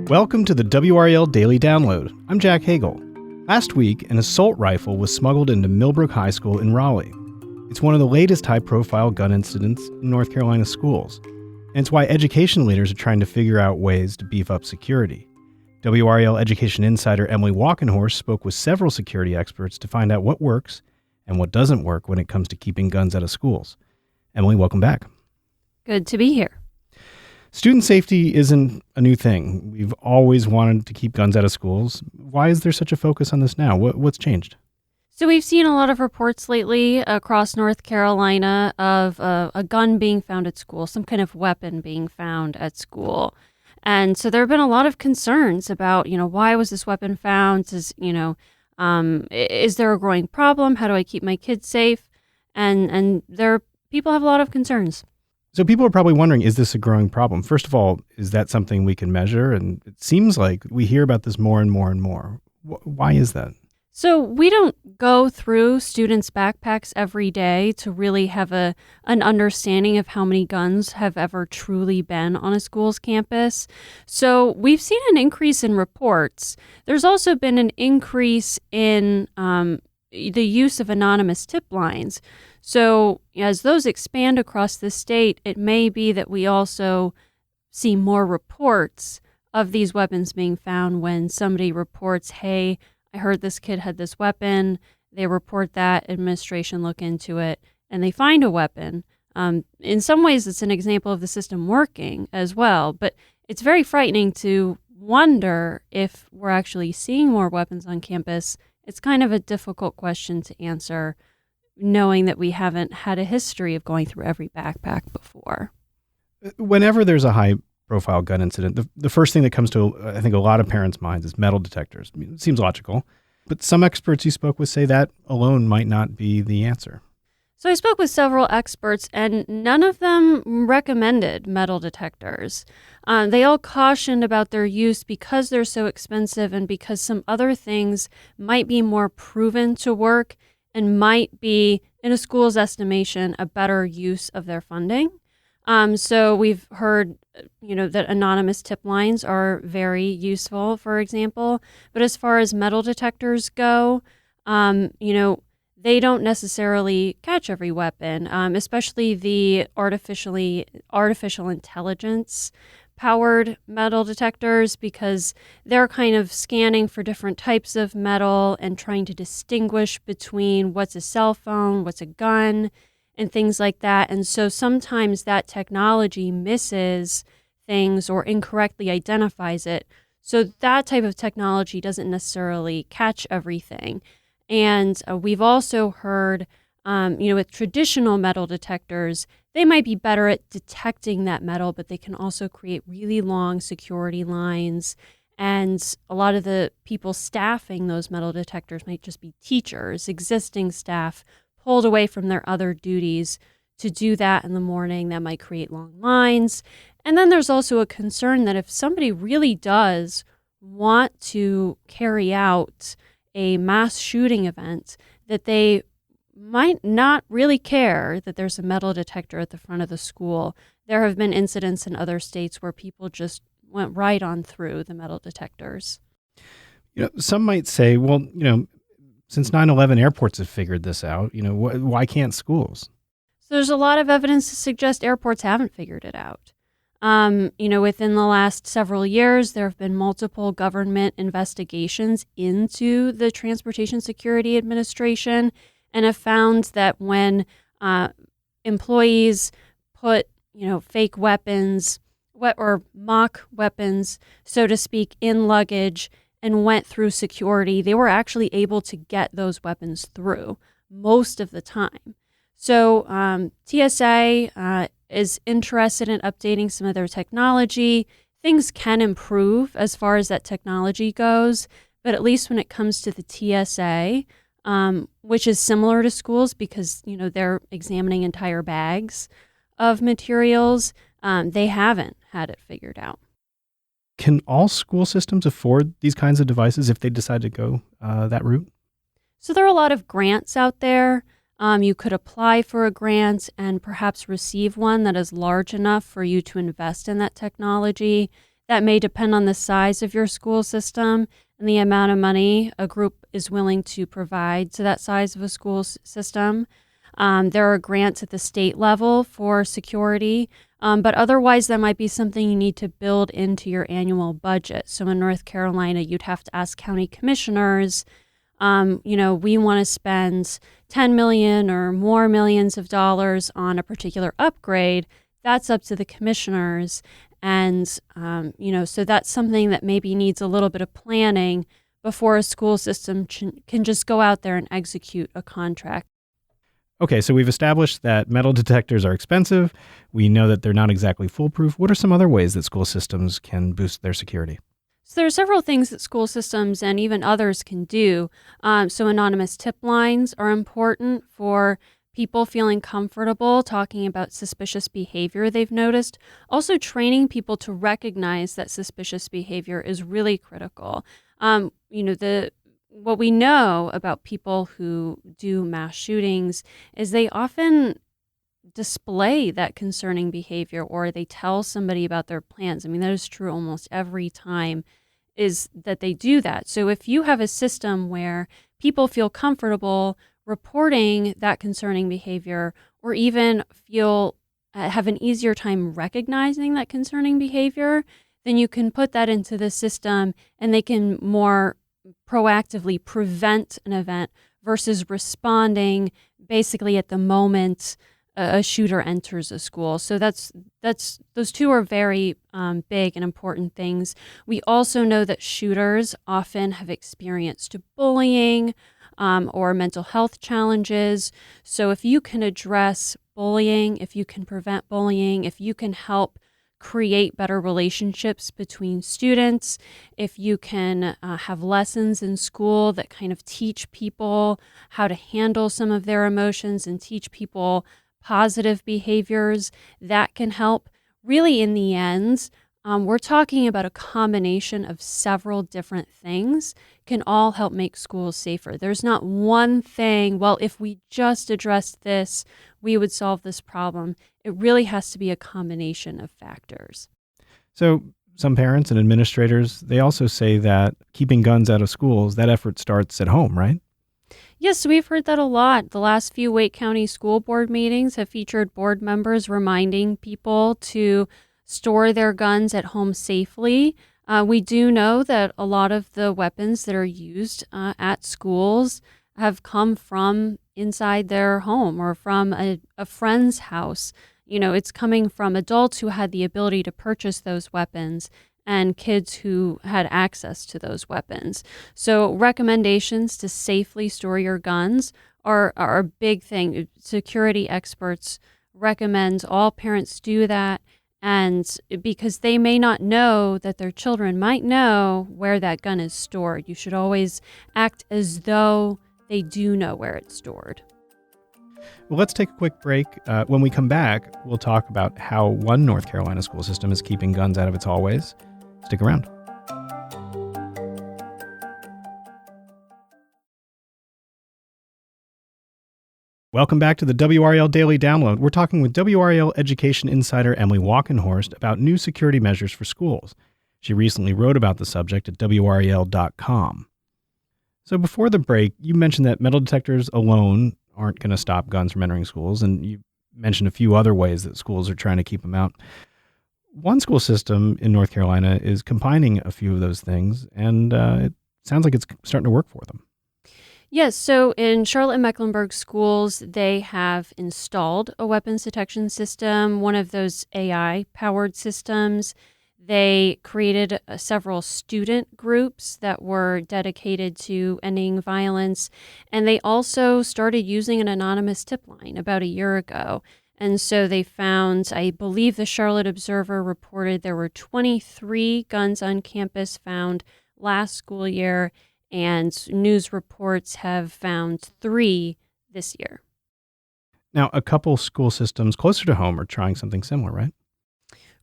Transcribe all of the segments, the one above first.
Welcome to the WRAL Daily Download. I'm Jack Hagel. Last week, an assault rifle was smuggled into Millbrook High School in Raleigh. It's one of the latest high-profile gun incidents in North Carolina schools, and it's why education leaders are trying to figure out ways to beef up security. WRAL education insider Emily Walkenhorst spoke with several security experts to find out what works and what doesn't work when it comes to keeping guns out of schools. Emily, welcome back. Good to be here. Student safety isn't a new thing. We've always wanted to keep guns out of schools. Why is there such a focus on this now? What's changed? So we've seen a lot of reports lately across North Carolina of a gun being found at school, some kind of weapon being found at school. And so there have been a lot of concerns about, why was this weapon found? Is there a growing problem? How do I keep my kids safe? And people have a lot of concerns. So people are probably wondering, is this a growing problem? First of all, is that something we can measure? And it seems like we hear about this more and more and more. Why is that? So we don't go through students' backpacks every day to really have an understanding of how many guns have ever truly been on a school's campus. So we've seen an increase in reports. There's also been an increase in the use of anonymous tip lines. So as those expand across the state, it may be that we also see more reports of these weapons being found when somebody reports, hey, I heard this kid had this weapon. They report that, administration look into it, and they find a weapon. In some ways, it's an example of the system working as well, but it's very frightening to wonder if we're actually seeing more weapons on campus. It's kind of a difficult question to answer, knowing that we haven't had a history of going through every backpack before. Whenever there's a high-profile gun incident, the first thing that comes to, I think, a lot of parents' minds is metal detectors. I mean, it seems logical, but some experts you spoke with say that alone might not be the answer. So I spoke with several experts, and none of them recommended metal detectors. They all cautioned about their use because they're so expensive and because some other things might be more proven to work and might be, in a school's estimation, a better use of their funding. So we've heard, that anonymous tip lines are very useful, for example. But as far as metal detectors go, they don't necessarily catch every weapon, especially the artificial intelligence powered metal detectors, because they're kind of scanning for different types of metal and trying to distinguish between what's a cell phone, what's a gun, and things like that. And so sometimes that technology misses things or incorrectly identifies it. So that type of technology doesn't necessarily catch everything. And we've also heard, with traditional metal detectors, they might be better at detecting that metal, but they can also create really long security lines. And a lot of the people staffing those metal detectors might just be teachers, existing staff, pulled away from their other duties to do that in the morning. That might create long lines. And then there's also a concern that if somebody really does want to carry out a mass shooting event, that they might not really care that there's a metal detector at the front of the school. There have been incidents in other states where people just went right on through the metal detectors. Some might say, well, since 9/11, airports have figured this out. Why can't schools? So there's a lot of evidence to suggest airports haven't figured it out. Within the last several years, there have been multiple government investigations into the Transportation Security Administration and have found that when employees put, fake weapons or mock weapons, so to speak, in luggage and went through security, they were actually able to get those weapons through most of the time. So TSA is interested in updating some of their technology. Things can improve as far as that technology goes, but at least when it comes to the TSA, which is similar to schools because, they're examining entire bags of materials, they haven't had it figured out. Can all school systems afford these kinds of devices if they decide to go that route? So there are a lot of grants out there. You could apply for a grant and perhaps receive one that is large enough for you to invest in that technology. That may depend on the size of your school system and the amount of money a group is willing to provide to that size of a school system. There are grants at the state level for security, but otherwise that might be something you need to build into your annual budget. So in North Carolina, you'd have to ask county commissioners, we want to spend 10 million or more millions of dollars on a particular upgrade. That's up to the commissioners. And, so that's something that maybe needs a little bit of planning before a school system can just go out there and execute a contract. Okay, so we've established that metal detectors are expensive. We know that they're not exactly foolproof. What are some other ways that school systems can boost their security? So there are several things that school systems and even others can do. So anonymous tip lines are important for people feeling comfortable talking about suspicious behavior they've noticed. Also, training people to recognize that suspicious behavior is really critical. What we know about people who do mass shootings is they often display that concerning behavior, or they tell somebody about their plans. I mean, that is true almost every time, is that they do that. So if you have a system where people feel comfortable reporting that concerning behavior, or even have an easier time recognizing that concerning behavior, then you can put that into the system and they can more proactively prevent an event versus responding basically at the moment a shooter enters a school. So that's those two are very big and important things. We also know that shooters often have experienced bullying or mental health challenges. So if you can address bullying, if you can prevent bullying, if you can help create better relationships between students, if you can have lessons in school that kind of teach people how to handle some of their emotions and teach people positive behaviors, that can help. Really, in the end, we're talking about a combination of several different things can all help make schools safer. There's not one thing, well, if we just addressed this, we would solve this problem. It really has to be a combination of factors. So some parents and administrators, they also say that keeping guns out of schools, that effort starts at home, right? Yes, we've heard that a lot. The last few Wake County school board meetings have featured board members reminding people to store their guns at home safely. We do know that a lot of the weapons that are used at schools have come from inside their home or from a friend's house. It's coming from adults who had the ability to purchase those weapons and kids who had access to those weapons. So recommendations to safely store your guns are a big thing. Security experts recommend all parents do that, and because they may not know that their children might know where that gun is stored. You should always act as though they do know where it's stored. Well, let's take a quick break. When we come back, we'll talk about how one North Carolina school system is keeping guns out of its hallways. Stick around. Welcome back to the WRAL Daily Download. We're talking with WRAL Education Insider Emily Walkenhorst about new security measures for schools. She recently wrote about the subject at WRAL.com. So before the break, you mentioned that metal detectors alone aren't going to stop guns from entering schools, and you mentioned a few other ways that schools are trying to keep them out. One school system in North Carolina is combining a few of those things, and it sounds like it's starting to work for them. Yes, so in Charlotte and Mecklenburg schools, they have installed a weapons detection system, one of those AI-powered systems. They created several student groups that were dedicated to ending violence, and they also started using an anonymous tip line about a year ago. And so they found, I believe the Charlotte Observer reported there were 23 guns on campus found last school year, and news reports have found 3 this year. Now, a couple school systems closer to home are trying something similar, right?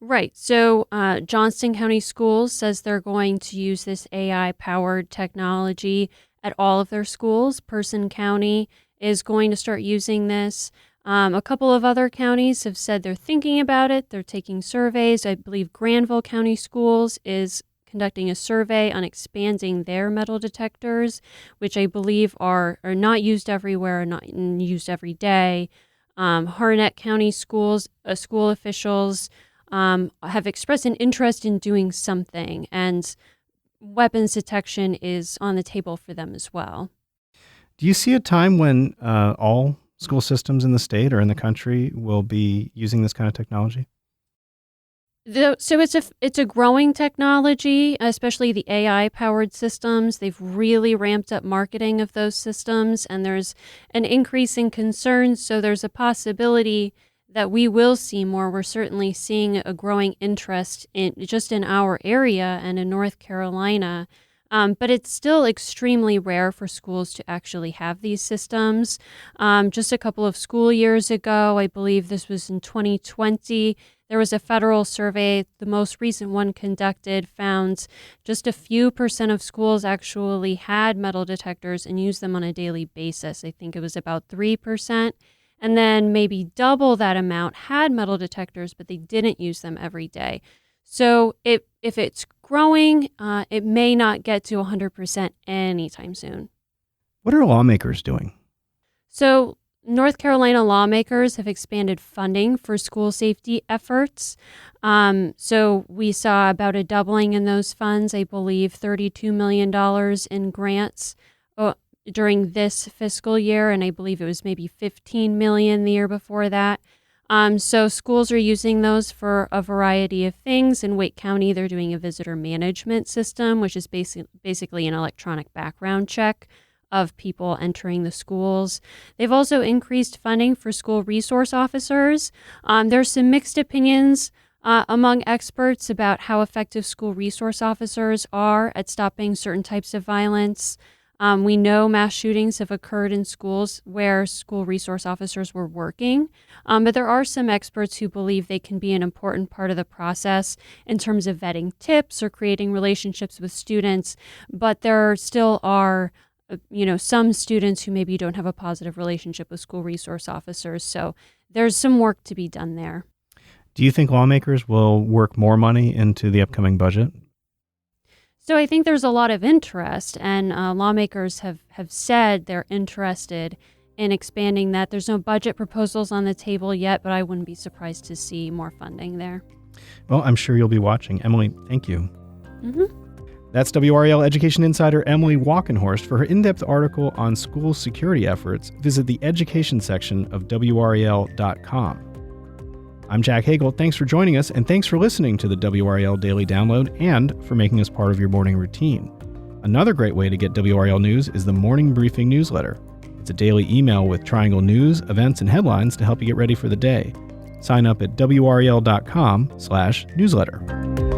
Right. So Johnston County Schools says they're going to use this AI-powered technology at all of their schools. Person County is going to start using this. A couple of other counties have said they're thinking about it. They're taking surveys. I believe Granville County Schools is conducting a survey on expanding their metal detectors, which I believe are not used everywhere, not used every day. Harnett County Schools, school officials have expressed an interest in doing something, and weapons detection is on the table for them as well. Do you see a time when all school systems in the state or in the country will be using this kind of technology? So it's a growing technology, especially the AI-powered systems. They've really ramped up marketing of those systems, and there's an increase in concerns. So there's a possibility that we will see more. We're certainly seeing a growing interest in our area and in North Carolina. But it's still extremely rare for schools to actually have these systems. Just a couple of school years ago, I believe this was in 2020, there was a federal survey. The most recent one conducted found just a few percent of schools actually had metal detectors and used them on a daily basis. I think it was about 3%. And then maybe double that amount had metal detectors, but they didn't use them every day. So if it's growing, it may not get to 100% anytime soon. What are lawmakers doing? So North Carolina lawmakers have expanded funding for school safety efforts. So we saw about a doubling in those funds, I believe $32 million in grants during this fiscal year, and I believe it was maybe $15 million the year before that. So schools are using those for a variety of things. In Wake County, they're doing a visitor management system, which is basically an electronic background check of people entering the schools. They've also increased funding for school resource officers. There's some mixed opinions among experts about how effective school resource officers are at stopping certain types of violence. We know mass shootings have occurred in schools where school resource officers were working, but there are some experts who believe they can be an important part of the process in terms of vetting tips or creating relationships with students, but there still are some students who maybe don't have a positive relationship with school resource officers. So there's some work to be done there. Do you think lawmakers will work more money into the upcoming budget? So I think there's a lot of interest, and lawmakers have said they're interested in expanding that. There's no budget proposals on the table yet, but I wouldn't be surprised to see more funding there. Well, I'm sure you'll be watching. Emily, thank you. Mm-hmm. That's WRAL Education Insider Emily Walkenhorst. For her in-depth article on school security efforts, visit the education section of WRAL.com. I'm Jack Hagel. Thanks for joining us, and thanks for listening to the WRAL Daily Download and for making us part of your morning routine. Another great way to get WRAL news is the Morning Briefing newsletter. It's a daily email with Triangle news, events, and headlines to help you get ready for the day. Sign up at WRAL.com/newsletter.